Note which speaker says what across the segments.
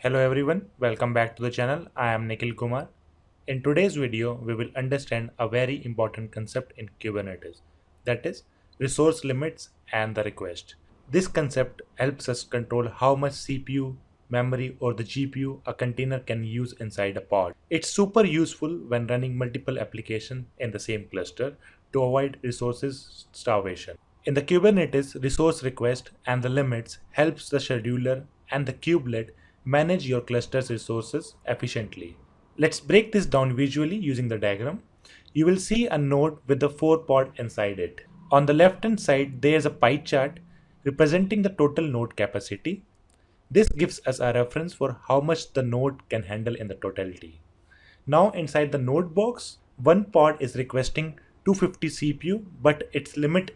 Speaker 1: Hello everyone, welcome back to the channel. I am Nikhil Kumar. In today's video, we will understand a very important concept in Kubernetes, that is resource limits and the request. This concept helps us control how much CPU, memory or the GPU a container can use inside a pod. It's super useful when running multiple applications in the same cluster to avoid resources starvation. In the Kubernetes, resource request and the limits helps the scheduler and the kubelet manage your cluster's resources efficiently. Let's break this down visually using the diagram. You will see a node with the 4 pod inside it. On the left hand side, there is a pie chart representing the total node capacity. This gives us a reference for how much the node can handle in the totality. Now inside the node box, one pod is requesting 250 CPU, but its limit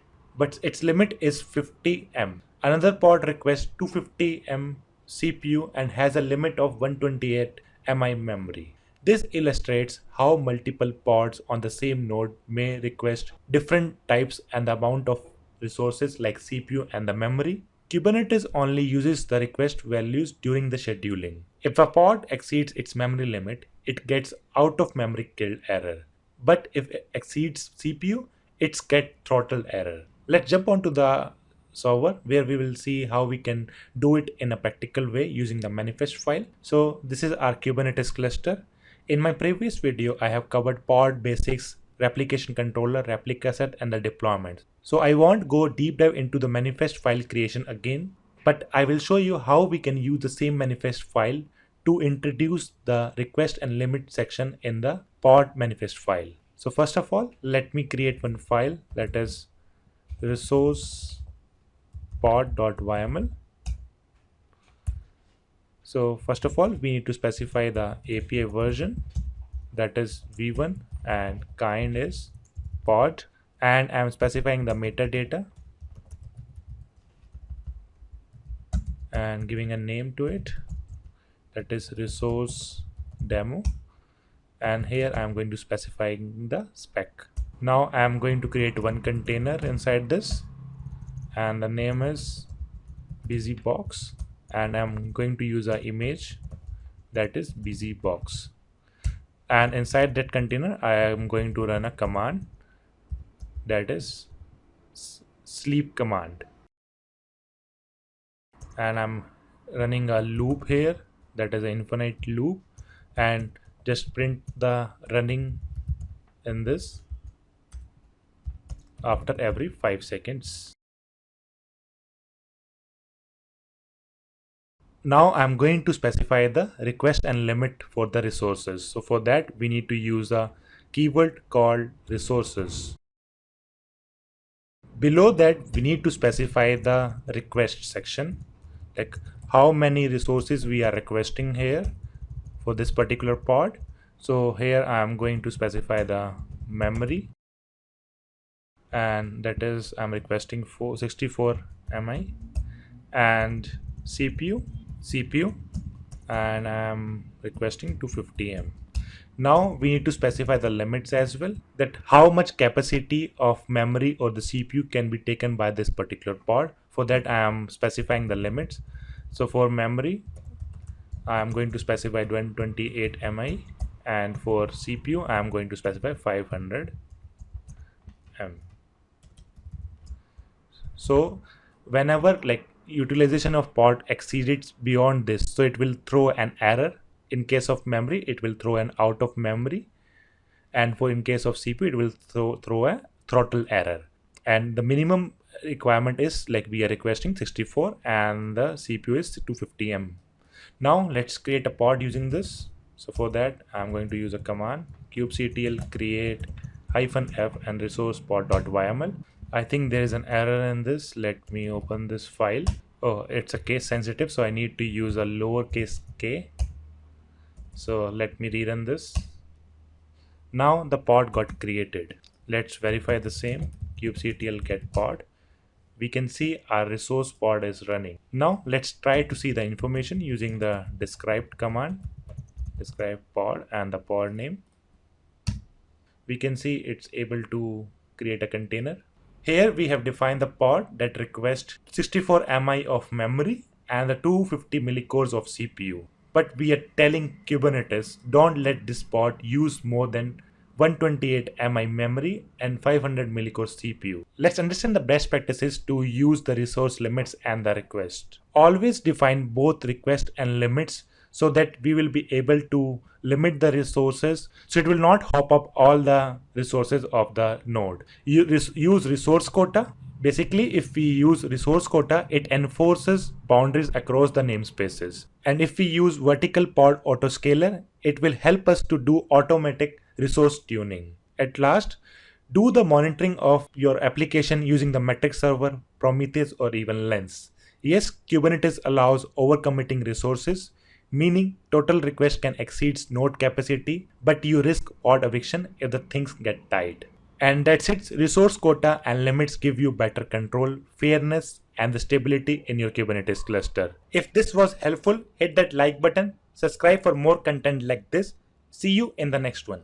Speaker 1: is 50 M. Another pod requests 250 M CPU and has a limit of 128 MI memory. This illustrates how multiple pods on the same node may request different types and the amount of resources like CPU and the memory. Kubernetes only uses the request values during the scheduling. If a pod exceeds its memory limit, it gets out of memory kill error. But if it exceeds CPU, it's get throttle error. Let's jump onto the server where we will see how we can do it in a practical way using the manifest file. So this is our Kubernetes cluster. In my previous video, I have covered pod basics, replication controller, replica set, and the deployment. So I won't go deep dive into the manifest file creation again, but I will show you how we can use the same manifest file to introduce the request and limit section in the pod manifest file. So first of all, let me create one file, that is resource pod.yml. So first of all, we need to specify the API version, that is v1, and kind is pod, and I'm specifying the metadata and giving a name to it, that is resource demo, and here I'm going to specify the spec. Now I'm going to create one container inside this, and the name is busybox, and I'm going to use an image, that is busybox, and inside that container I am going to run a command, that is sleep command, and I'm running a loop here, that is an infinite loop, and just print the running in this after every 5 seconds. Now I'm going to specify the request and limit for the resources. So for that we need to use a keyword called resources. Below that we need to specify the request section, like how many resources we are requesting here for this particular pod. So here I am going to specify the memory, and that is I'm requesting 64 MI, and CPU, and I'm requesting 250 M. Now we need to specify the limits as well, that how much capacity of memory or the CPU can be taken by this particular pod. For that I am specifying the limits. So for memory I am going to specify 128 MI, and for CPU I am going to specify 500 M. So whenever like utilization of pod exceeds beyond this, so it will throw an error. In case of memory it will throw an out of memory, and for in case of CPU it will throw a throttle error. And the minimum requirement is like we are requesting 64 and the CPU is 250 M. Now let's create a pod using this. So for that I'm going to use a command kubectl create -f and resource pod.yml. I think there is an error in this. Let me open this file. Oh, it's a case sensitive, so I need to use a lowercase k. So let me rerun this. Now the pod got created. Let's verify the same. kubectl get pod. We can see our resource pod is running. Now let's try to see the information using the describe command, describe pod and the pod name. We can see it's able to create a container. Here we have defined the pod that requests 64 MI of memory and the 250 millicores of CPU. but we are telling Kubernetes, don't let this pod use more than 128 MI memory and 500 millicore CPU. Let's understand the best practices to use the resource limits and the request. Always define both request and limits so that we will be able to limit the resources so it will not hop up all the resources of the node. Use resource quota. Basically, if we use resource quota, it enforces boundaries across the namespaces. And if we use vertical pod autoscaler, it will help us to do automatic resource tuning. At last, do the monitoring of your application using the metric server, Prometheus, or even Lens. Yes, Kubernetes allows overcommitting resources, meaning total request can exceed node capacity, but you risk pod eviction if the things get tight. And that's it. Resource quota and limits give you better control, fairness, and the stability in your Kubernetes cluster. If this was helpful, hit that like button, subscribe for more content like this. See you in the next one.